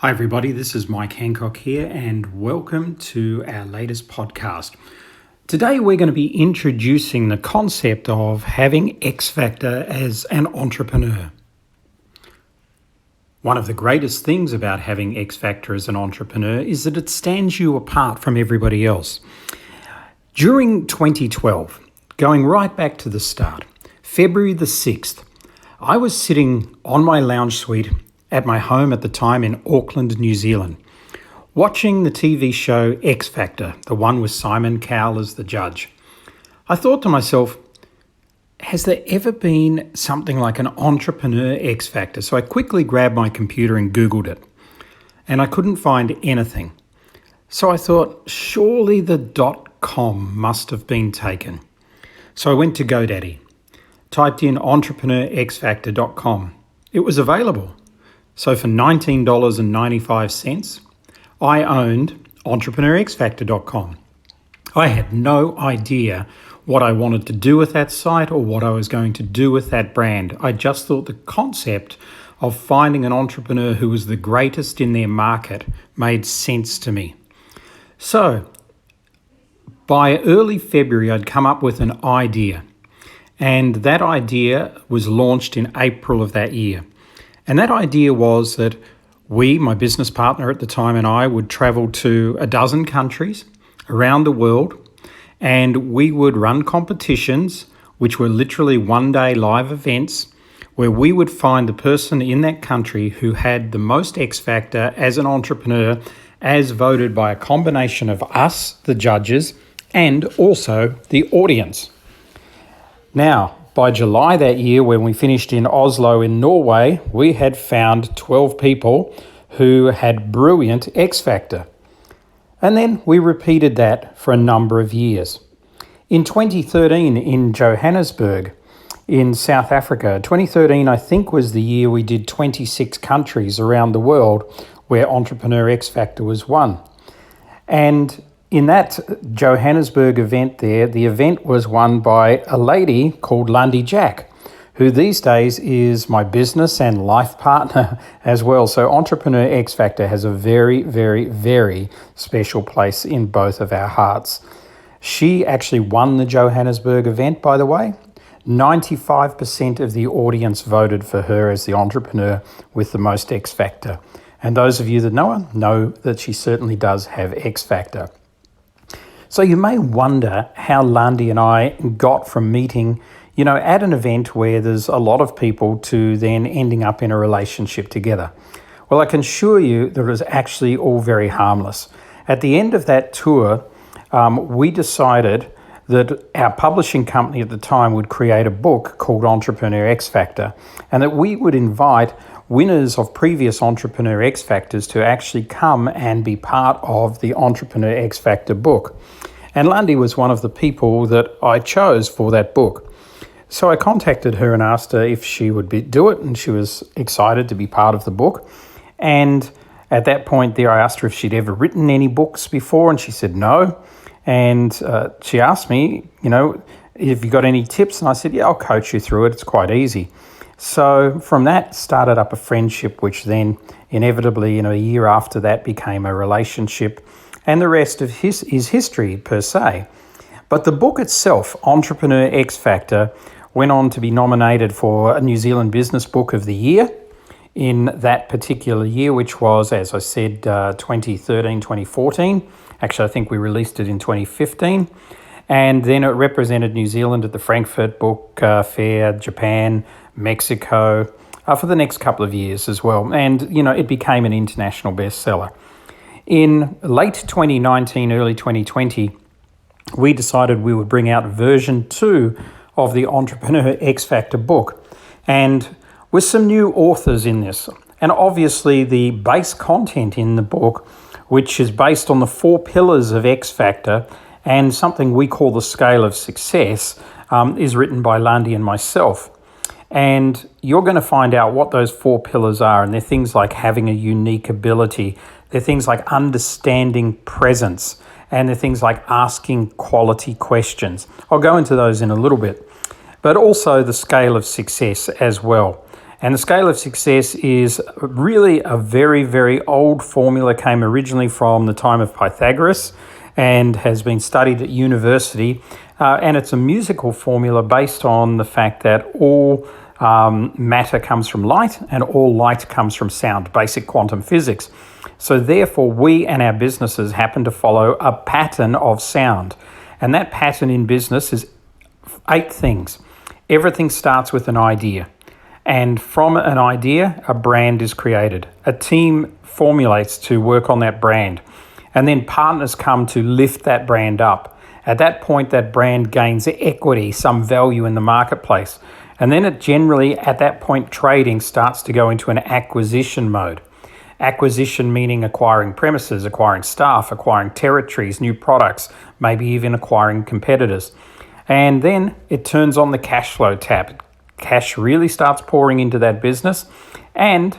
Hi, everybody. This is Mike Handcock here, and welcome to our latest podcast. Today, we're going to be introducing the concept of having X Factor as an entrepreneur. One of the greatest things about having X Factor as an entrepreneur is that it stands you apart from everybody else. During 2012, going right back to the start, February the 6th, I was sitting on my lounge suite at my home at the time in Auckland, New Zealand, watching the TV show X Factor, the one with Simon Cowell as the judge. I thought to myself, has there ever been something like an entrepreneur X Factor? So I quickly grabbed my computer and Googled it, and I couldn't find anything. So I thought, surely the .com must have been taken. So I went to GoDaddy, typed in entrepreneurxfactor.com. It was available. So for $19.95, I owned entrepreneurxfactor.com. I had no idea what I wanted to do with that site or what I was going to do with that brand. I just thought the concept of finding an entrepreneur who was the greatest in their market made sense to me. So by early February, I'd come up with an idea, and that idea was launched in April of that year. And that idea was that we, my business partner at the time, and I would travel to a dozen countries around the world, and we would run competitions, which were literally one-day live events, where we would find the person in that country who had the most X Factor as an entrepreneur, as voted by a combination of us, the judges, and also the audience. Now, by July that year, when we finished in Oslo in Norway, we had found 12 people who had brilliant X Factor. And then we repeated that for a number of years. In 2013, in Johannesburg, in South Africa, 2013, I think, was the year we did 26 countries around the world where Entrepreneur X Factor was won. And in that Johannesburg event there, the event was won by a lady called Lundy Jack, who these days is my business and life partner as well. So Entrepreneur X Factor has a very, very, very special place in both of our hearts. She actually won the Johannesburg event, by the way. 95% of the audience voted for her as the entrepreneur with the most X Factor. And those of you that know her know that she certainly does have X Factor. So you may wonder how Lundy and I got from meeting, at an event where there's a lot of people to then ending up in a relationship together. Well, I can assure you that it was actually all very harmless. At the end of that tour, we decided that our publishing company at the time would create a book called Entrepreneur X Factor, and that we would invite winners of previous Entrepreneur X Factors to actually come and be part of the Entrepreneur X Factor book. And Lundy was one of the people that I chose for that book. So I contacted her and asked her if she would do it, and she was excited to be part of the book. And at that point there, I asked her if she'd ever written any books before, and she said no. And she asked me, if you got any tips? And I said, yeah, I'll coach you through it. It's quite easy. So from that started up a friendship, which then inevitably, a year after that became a relationship. And the rest of is history per se. But the book itself, Entrepreneur X Factor, went on to be nominated for a New Zealand Business Book of the Year in that particular year, which was, as I said, 2013, 2014. Actually, I think we released it in 2015. And then it represented New Zealand at the Frankfurt Book Fair, Japan, Mexico, for the next couple of years as well. And, it became an international bestseller. In late 2019, early 2020, we decided we would bring out version 2 of the Entrepreneur X Factor book, and with some new authors in this. And obviously the base content in the book, which is based on the 4 pillars of X Factor and something we call the scale of success, is written by Lundy and myself. And you're going to find out what those 4 pillars are. And they're things like having a unique ability. They're things like understanding presence. And they're things like asking quality questions. I'll go into those in a little bit. But also the scale of success as well. And the scale of success is really a very, very old formula, came originally from the time of Pythagoras and has been studied at university. And it's a musical formula based on the fact that all matter comes from light and all light comes from sound, basic quantum physics. So therefore, we and our businesses happen to follow a pattern of sound. And that pattern in business is 8 things. Everything starts with an idea. And from an idea, a brand is created. A team formulates to work on that brand. And then partners come to lift that brand up. At that point, that brand gains equity, some value in the marketplace. And then it generally, at that point, trading starts to go into an acquisition mode. Acquisition meaning acquiring premises, acquiring staff, acquiring territories, new products, maybe even acquiring competitors. And then it turns on the cash flow tap. Cash really starts pouring into that business. And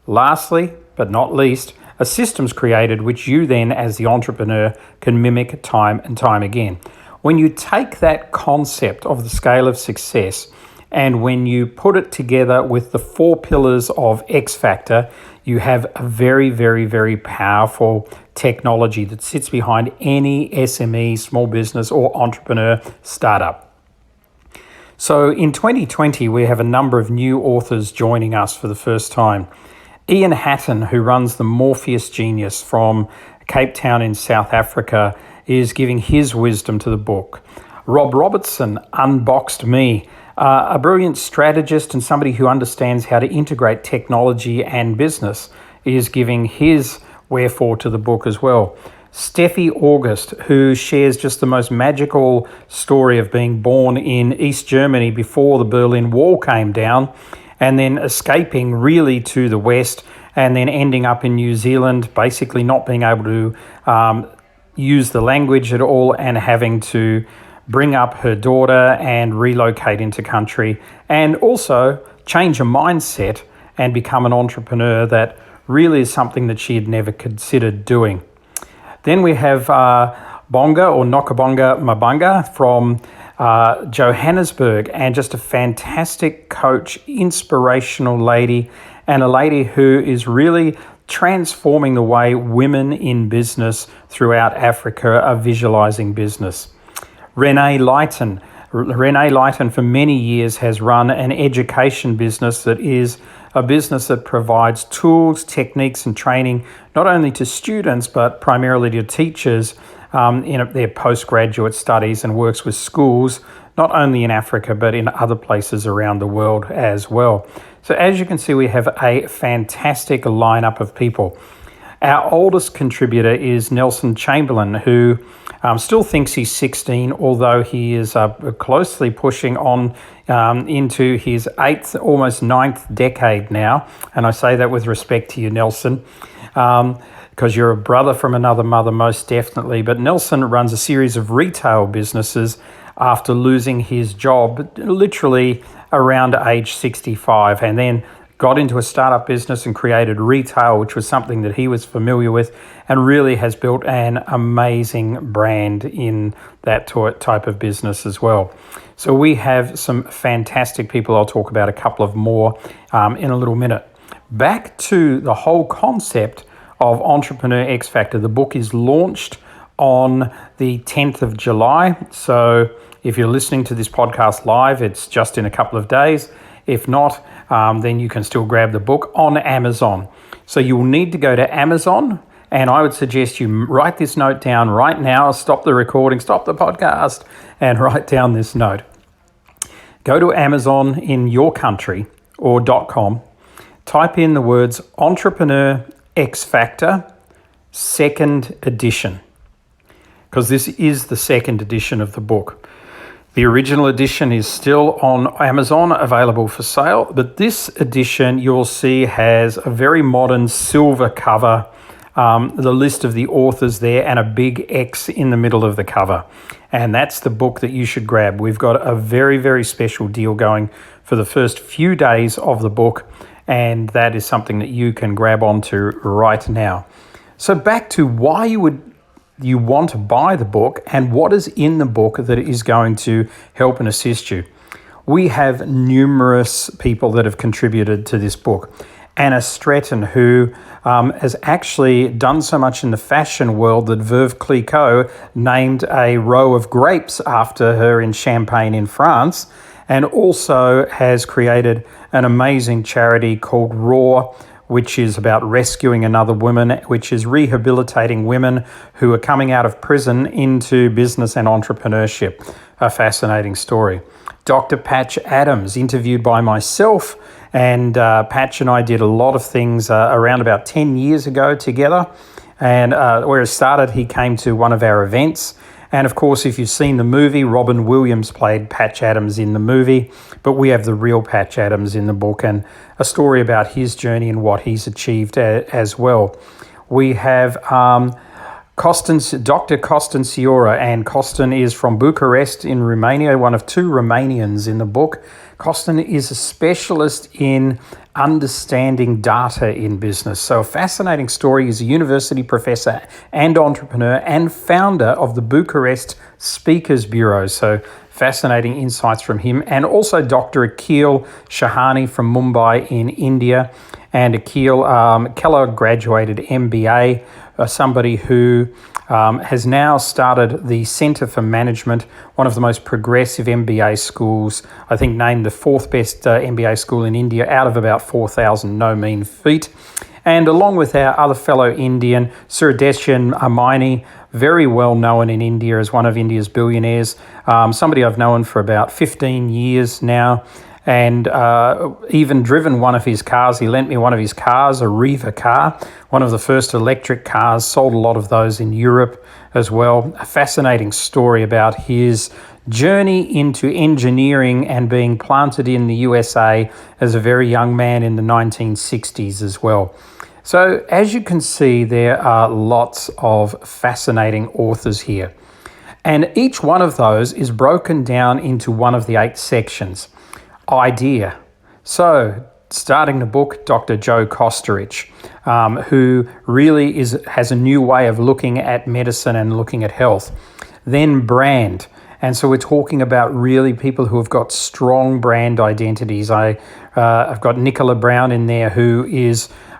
lastly, but not least, a system's created which you then, as the entrepreneur, can mimic time and time again. When you take that concept of the scale of success and when you put it together with the 4 pillars of X Factor, you have a very, very, very powerful technology that sits behind any SME, small business or entrepreneur startup. So in 2020, we have a number of new authors joining us for the first time. Ian Hatton, who runs the Morpheus Genius from Cape Town in South Africa, is giving his wisdom to the book. Rob Robertson unboxed me, a brilliant strategist and somebody who understands how to integrate technology and business, is giving his wherefore to the book as well. Steffi August, who shares just the most magical story of being born in East Germany before the Berlin Wall came down, and then escaping really to the West, and then ending up in New Zealand, basically not being able to use the language at all and having to bring up her daughter and relocate into country, and also change her mindset and become an entrepreneur. That really is something that she had never considered doing. Then we have Bonga or Nokabonga Mabanga from Johannesburg, and just a fantastic coach, inspirational lady, and a lady who is really transforming the way women in business throughout Africa are visualizing business. Renee Lighton for many years has run an education business that is a business that provides tools, techniques and training not only to students but primarily to teachers in their postgraduate studies, and works with schools not only in Africa but in other places around the world as well. So as you can see, we have a fantastic lineup of people. Our oldest contributor is Nelson Chamberlain, who still thinks he's 16, although he is closely pushing on into his 8th, almost 9th decade now. And I say that with respect to you, Nelson, because you're a brother from another mother, most definitely. But Nelson runs a series of retail businesses after losing his job literally around age 65, and then got into a startup business and created retail, which was something that he was familiar with, and really has built an amazing brand in that type of business as well. So we have some fantastic people. I'll talk about a couple of more in a little minute. Back to the whole concept of Entrepreneur X Factor. The book is launched on the 10th of July. So if you're listening to this podcast live, it's just in a couple of days. If not, then you can still grab the book on Amazon. So you will need to go to Amazon, and I would suggest you write this note down right now. Stop the recording, stop the podcast, and write down this note. Go to Amazon in your country or .com. Type in the words Entrepreneur X Factor, 2nd edition, because this is the 2nd edition of the book. The original edition is still on Amazon, available for sale, but this edition you'll see has a very modern silver cover, the list of the authors there, and a big X in the middle of the cover. And that's the book that you should grab. We've got a very, very special deal going for the first few days of the book, and that is something that you can grab onto right now. So back to why you want to buy the book and what is in the book that is going to help and assist you. We have numerous people that have contributed to this book. Anna Stretton, who has actually done so much in the fashion world that Veuve Clicquot named a row of grapes after her in Champagne in France, and also has created an amazing charity called RAW, which is about rescuing another woman, which is rehabilitating women who are coming out of prison into business and entrepreneurship. A fascinating story. Dr. Patch Adams, interviewed by myself, and Patch and I did a lot of things around about 10 years ago together. And where it started, he came to one of our events. And of course, if you've seen the movie, Robin Williams played Patch Adams in the movie, but we have the real Patch Adams in the book and a story about his journey and what he's achieved as well. We have Dr. Costin Ciora, and Costin is from Bucharest in Romania, one of two Romanians in the book. Costin is a specialist in understanding data in business. So a fascinating story. He's a university professor and entrepreneur and founder of the Bucharest Speakers Bureau. So fascinating insights from him. And also Dr. Akhil Shahani from Mumbai in India. And Akhil Keller graduated MBA, somebody who has now started the Centre for Management, one of the most progressive MBA schools, I think named the fourth best MBA school in India out of about 4,000 no mean feat. And along with our other fellow Indian, Suradeshan Amaini, very well known in India as one of India's billionaires, somebody I've known for about 15 years now, and even driven one of his cars. He lent me one of his cars, a Riva car, one of the first electric cars, sold a lot of those in Europe as well. A fascinating story about his journey into engineering and being planted in the USA as a very young man in the 1960s as well. So as you can see, there are lots of fascinating authors here. And each one of those is broken down into one of the 8 sections. Idea. So, starting the book, Dr. Joe Kostorich, who really has a new way of looking at medicine and looking at health. Then brand. And so we're talking about really people who have got strong brand identities. I've got Nicola Brown in there, who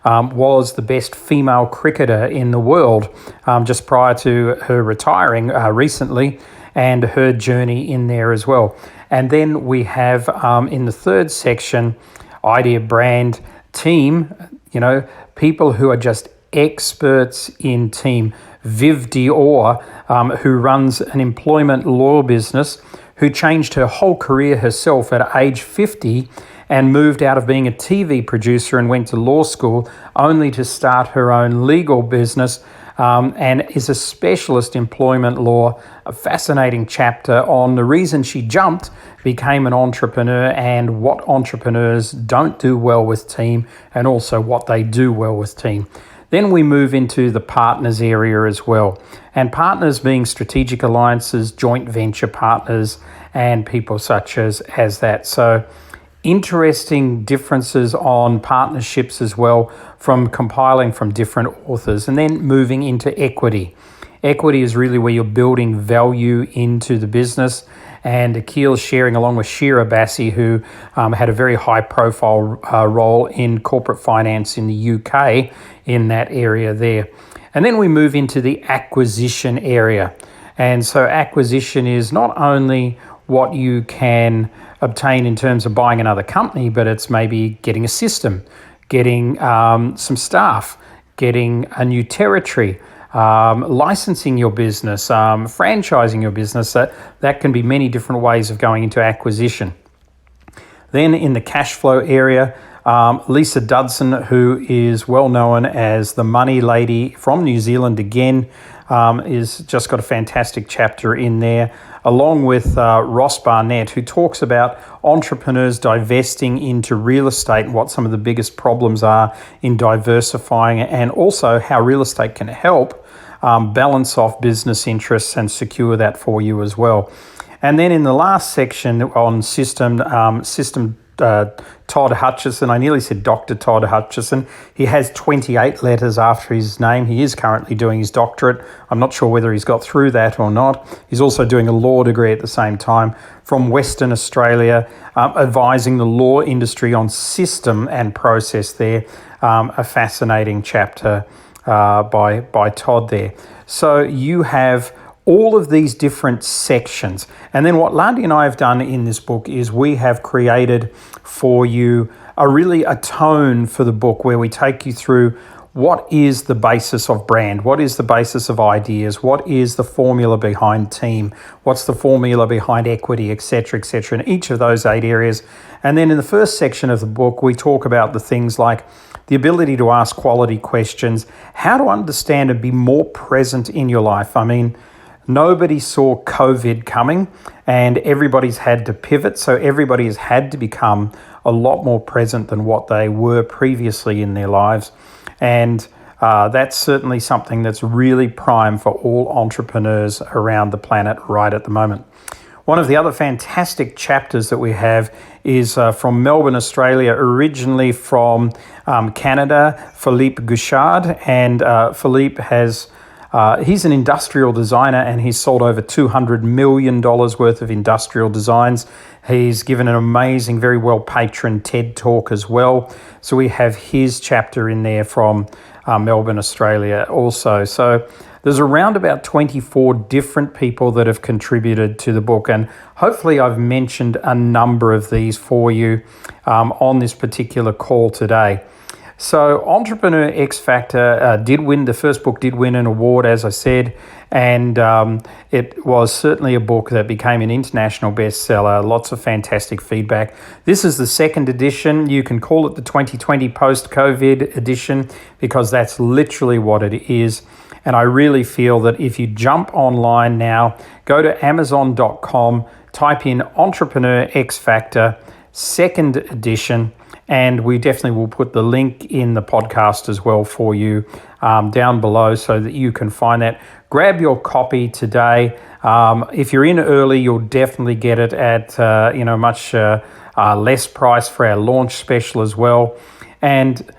was the best female cricketer in the world just prior to her retiring recently, and her journey in there as well. And then we have in the third section, idea, brand, team, people who are just experts in team. Viv Dior, who runs an employment law business, who changed her whole career herself at age 50 and moved out of being a TV producer and went to law school only to start her own legal business, and is a specialist employment law. A fascinating chapter on the reason she jumped, became an entrepreneur, and what entrepreneurs don't do well with team, and also what they do well with team. Then we move into the partners area as well. And partners being strategic alliances, joint venture partners, and people such as that. So interesting differences on partnerships as well, from compiling from different authors. And then moving into equity. Equity is really where you're building value into the business. And Akhil sharing along with Shira Bassi, who had a very high profile role in corporate finance in the UK in that area there. And then we move into the acquisition area. And so acquisition is not only what you can obtain in terms of buying another company, but it's maybe getting a system, getting some staff, getting a new territory, licensing your business, franchising your business. That can be many different ways of going into acquisition. Then in the cash flow area, Lisa Dudson, who is well known as the money lady from New Zealand again, is just got a fantastic chapter in there, along with Ross Barnett, who talks about entrepreneurs divesting into real estate and what some of the biggest problems are in diversifying, and also how real estate can help balance off business interests and secure that for you as well. And then in the last section on system Todd Hutchison. I nearly said Dr. Todd Hutchison. He has 28 letters after his name. He is currently doing his doctorate. I'm not sure whether he's got through that or not. He's also doing a law degree at the same time from Western Australia, advising the law industry on system and process there. A fascinating chapter by Todd there. So you have all of these different sections. And then what Landy and I have done in this book is we have created for you a tone for the book where we take you through what is the basis of brand, what is the basis of ideas, what is the formula behind team, what's the formula behind equity, etc., etc., in each of those 8 areas. And then in the first section of the book, we talk about the things like the ability to ask quality questions, how to understand and be more present in your life. I mean, nobody saw COVID coming and everybody's had to pivot. So everybody has had to become a lot more present than what they were previously in their lives. And that's certainly something that's really prime for all entrepreneurs around the planet right at the moment. One of the other fantastic chapters that we have is from Melbourne, Australia, originally from Canada, Philippe Gouchard. And Philippe he's an industrial designer and he's sold over $200 million worth of industrial designs. He's given an amazing, very well-patroned TED Talk as well. So we have his chapter in there from Melbourne, Australia also. So there's around about 24 different people that have contributed to the book, and hopefully I've mentioned a number of these for you on this particular call today. So Entrepreneur X Factor the first book did win an award, as I said, and it was certainly a book that became an international bestseller, lots of fantastic feedback. This is the second edition. You can call it the 2020 post-COVID edition because that's literally what it is. And I really feel that if you jump online now, go to Amazon.com, type in Entrepreneur X Factor, second edition, and we definitely will put the link in the podcast as well for you down below so that you can find that. Grab your copy today. If you're in early, you'll definitely get it at much less price for our launch special as well. And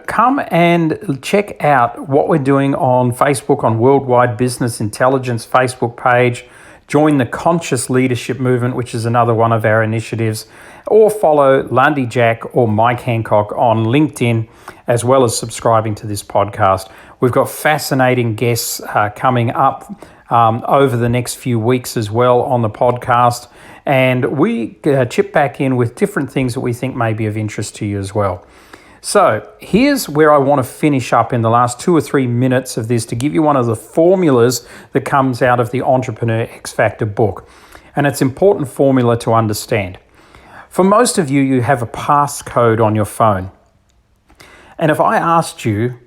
come and check out what we're doing on Facebook, on Worldwide Business Intelligence Facebook page. Join the Conscious Leadership Movement, which is another one of our initiatives, or follow Landy Jack or Mike Handcock on LinkedIn, as well as subscribing to this podcast. We've got fascinating guests coming up over the next few weeks as well on the podcast, and we chip back in with different things that we think may be of interest to you as well. So here's where I want to finish up in the last 2 or 3 minutes of this to give you one of the formulas that comes out of the Entrepreneur X Factor book. And it's an important formula to understand. For most of you, you have a passcode on your phone. And if I asked you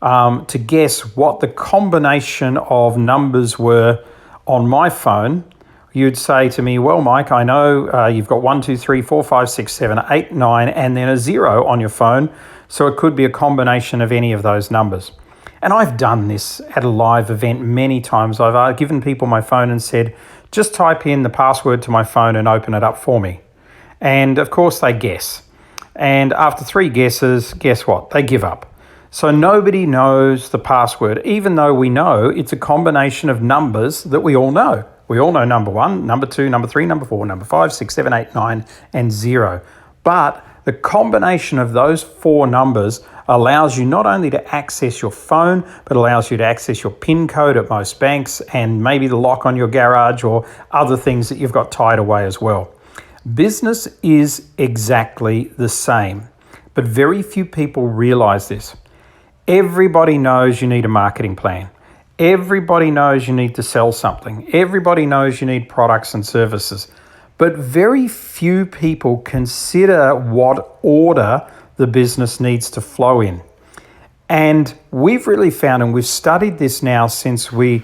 to guess what the combination of numbers were on my phone, you'd say to me, well, Mike, I know you've got 1, 2, 3, 4, 5, 6, 7, 8, 9, and then a 0 on your phone. So it could be a combination of any of those numbers. And I've done this at a live event many times. I've given people my phone and said, just type in the password to my phone and open it up for me. And of course they guess. And after 3 guesses, guess what? They give up. So nobody knows the password, even though we know it's a combination of numbers that we all know. We all know number 1, number 2, number 3, number 4, number 5, 6, 7, 8, 9, and 0. But the combination of those 4 numbers allows you not only to access your phone, but allows you to access your PIN code at most banks and maybe the lock on your garage or other things that you've got tied away as well. Business is exactly the same, but very few people realize this. Everybody knows you need a marketing plan. Everybody knows you need to sell something. Everybody knows you need products and services. But very few people consider what order the business needs to flow in. And we've really found, and we've studied this now since we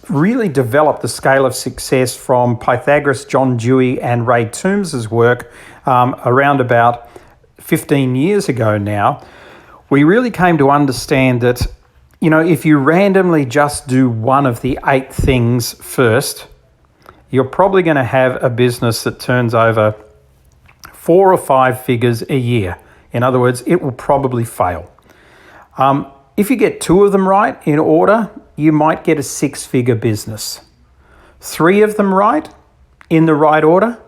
really developed the scale of success from Pythagoras, John Dewey, and Ray Toombs' work around about 15 years ago now. We really came to understand that if you randomly just do one of the 8 things first, you're probably going to have a business that turns over 4 or 5 figures a year. In other words, it will probably fail. If you get 2 of them right in order, you might get a 6-figure business. 3 of them right, in the right order,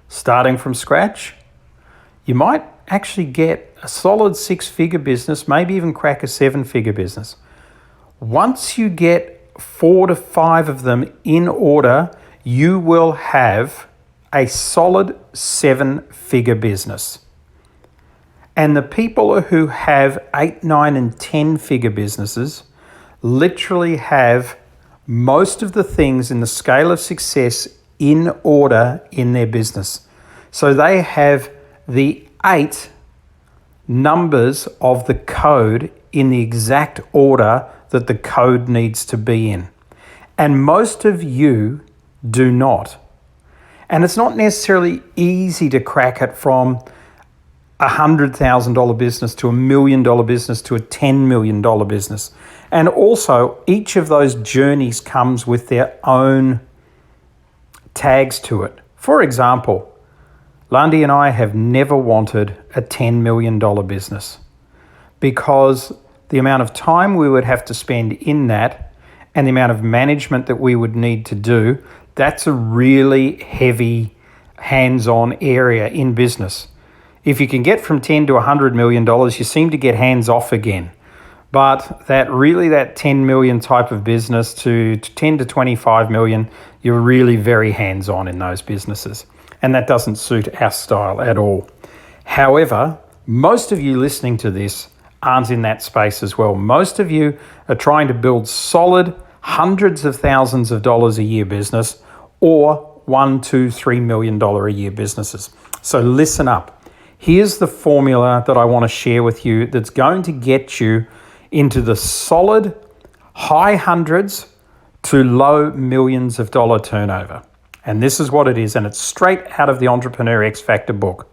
starting from scratch, you might actually get a solid 6-figure business, maybe even crack a 7-figure business. Once you get 4 to 5 of them in order, you will have a solid 7-figure business. And the people who have 8, 9, and 10-figure businesses literally have most of the things in the scale of success in order in their business. So they have the 8 numbers of the code in the exact order that the code needs to be in. And most of you do not. And it's not necessarily easy to crack it from a $100,000 business to $1 million business to a $10 million business. And also, each of those journeys comes with their own tags to it. For example, Lundy and I have never wanted a $10 million business because the amount of time we would have to spend in that and the amount of management that we would need to do, that's a really heavy hands-on area in business. If you can get from 10 to $100 million, you seem to get hands off again. But that 10 million type of business to 10 to 25 million, you're really very hands-on in those businesses. And that doesn't suit our style at all. However, most of you listening to this aren't in that space as well. Most of you are trying to build solid hundreds of thousands of dollars a year business or $1, $2, $3 million a year businesses. So listen up. Here's the formula that I want to share with you that's going to get you into the solid high hundreds to low millions of dollar turnover. And this is what it is, and it's straight out of the Entrepreneur X Factor book.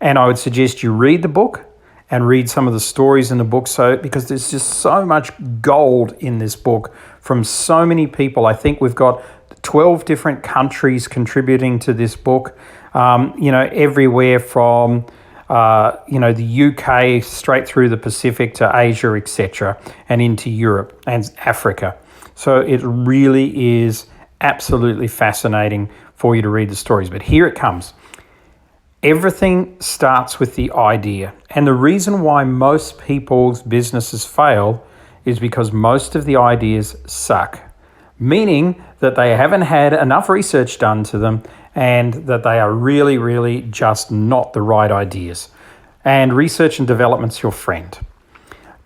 And I would suggest you read the book and read some of the stories in the book because there's just so much gold in this book from so many people. I think we've got 12 different countries contributing to this book, everywhere from the UK straight through the Pacific to Asia, etc., and into Europe and Africa. So it really is absolutely fascinating for you to read the stories. But here it comes. Everything starts with the idea. And the reason why most people's businesses fail is because most of the ideas suck, meaning that they haven't had enough research done to them and that they are really, really just not the right ideas. And research and development's your friend.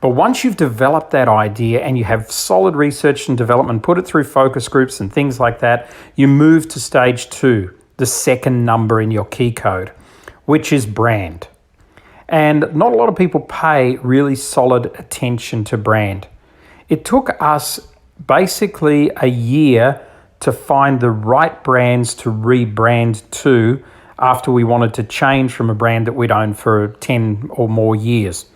But once you've developed that idea and you have solid research and development, put it through focus groups and things like that, you move to stage 2, the second number in your key code, which is brand. And not a lot of people pay really solid attention to brand. It took us basically a year to find the right brands to rebrand to after we wanted to change from a brand that we'd owned for 10 or more years.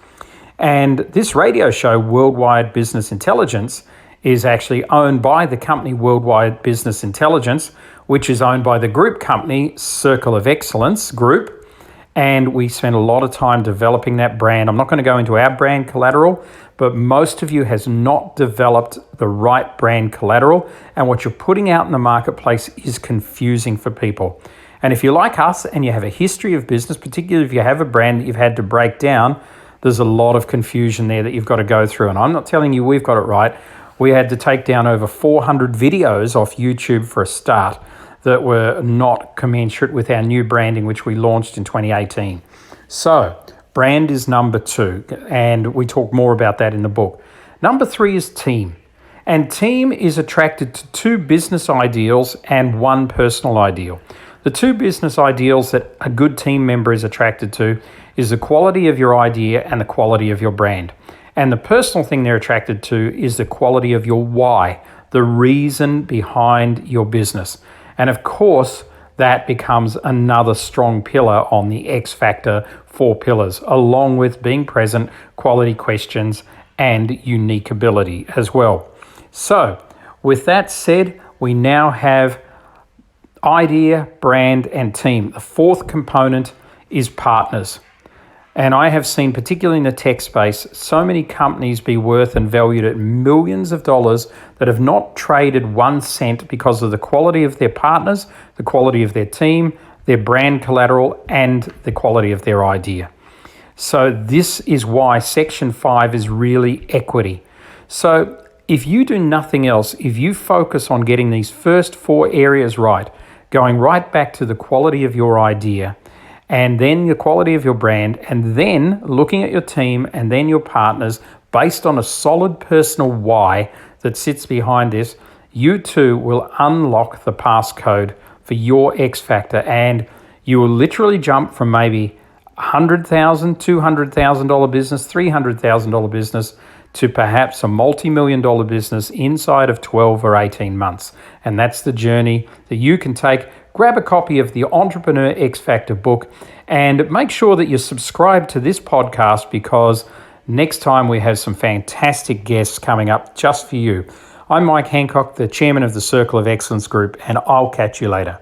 And this radio show, Worldwide Business Intelligence, is actually owned by the company Worldwide Business Intelligence, which is owned by the group company Circle of Excellence Group. And we spent a lot of time developing that brand. I'm not going to go into our brand collateral, but most of you has not developed the right brand collateral. And what you're putting out in the marketplace is confusing for people. And if you're like us and you have a history of business, particularly if you have a brand that you've had to break down, there's a lot of confusion there that you've got to go through. And I'm not telling you we've got it right. We had to take down over 400 videos off YouTube for a start that were not commensurate with our new branding, which we launched in 2018. So brand is number 2, and we talk more about that in the book. Number 3 is team. And team is attracted to 2 business ideals and 1 personal ideal. The 2 business ideals that a good team member is attracted to is the quality of your idea and the quality of your brand. And the personal thing they're attracted to is the quality of your why, the reason behind your business. And of course, that becomes another strong pillar on the X Factor 4 pillars, along with being present, quality questions, and unique ability as well. So with that said, we now have idea, brand, and team. The 4th component is partners. And I have seen, particularly in the tech space, so many companies be worth and valued at millions of dollars that have not traded 1 cent because of the quality of their partners, the quality of their team, their brand collateral, and the quality of their idea. So this is why Section 5 is really equity. So if you do nothing else, if you focus on getting these first 4 areas right, going right back to the quality of your idea, and then the quality of your brand, and then looking at your team and then your partners based on a solid personal why that sits behind this, you too will unlock the passcode for your X factor, and you will literally jump from maybe $100,000, $200,000 business, $300,000 business to perhaps a multi-million-dollar business inside of 12 or 18 months. And that's the journey that you can take. Grab a copy of the Entrepreneur X Factor book and make sure that you're subscribed to this podcast, because next time we have some fantastic guests coming up just for you. I'm Mike Handcock, the chairman of the Circle of Excellence Group, and I'll catch you later.